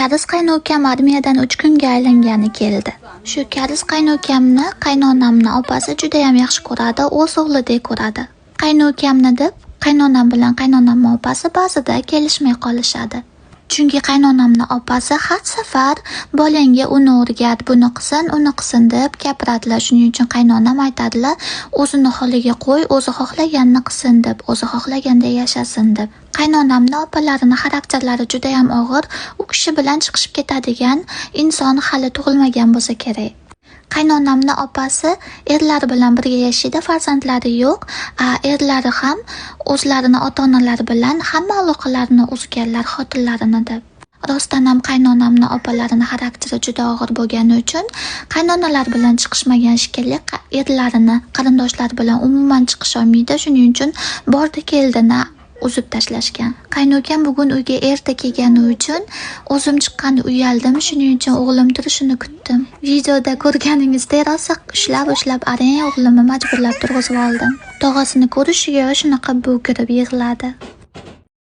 Kariz qaynukam armiyadan 3 kunga aylangani keldi. Shu kariz qaynukamni qaynonamni opasi juda ham yaxshi ko'radi, o'z o'g'lidek ko'radi. Qaynukamni deb qaynonam bilan qaynonamning opasi ba'zida kelishmay qolishadi. Chunki qaynonamning opasi har safar bolangga uni o'rgat, buni qilsin, uni qilsin deb gapiradilar. Shuning uchun qaynonam aytadilar, o'zini holiga qo'y, o'zi xohlaganini qilsin deb, o'zi xohlaganda yashasin deb. Qaynonamning opalarining xarakterlari juda ham og'ir, u kishi bilan chiqishib ketadigan inson hali tug'ilmagan bo'lsa kerak. Qaynonamning opasi erlari bilan birga yashaydi, farzandlari yo'q. Erlari ham o'zlarini ota-onalari bilan hamma aloqalarini uzganlar xotinlarini deb. Rostdan ham qaynonamning opalarining xarakteri juda og'ir bo'lgani uchun qaynonalar bilan chiqishmagan shekilli, erlarini qarindoshlar bilan umuman chiqisha olmaydi. Shuning uchun bordi keldini uzib tashlashgan. Qaynukam bugun uyga erta kelgani uchun o'zim chiqqanda uyaldim. Shuning uchun o'g'lim turishini kutdim. Videoda ko'rganingizdek rosa ushlab arang o'g'limni majburlab turg'izib oldim. Tog'asini ko'rishiga shunaqa bo'kirib yig'ladi.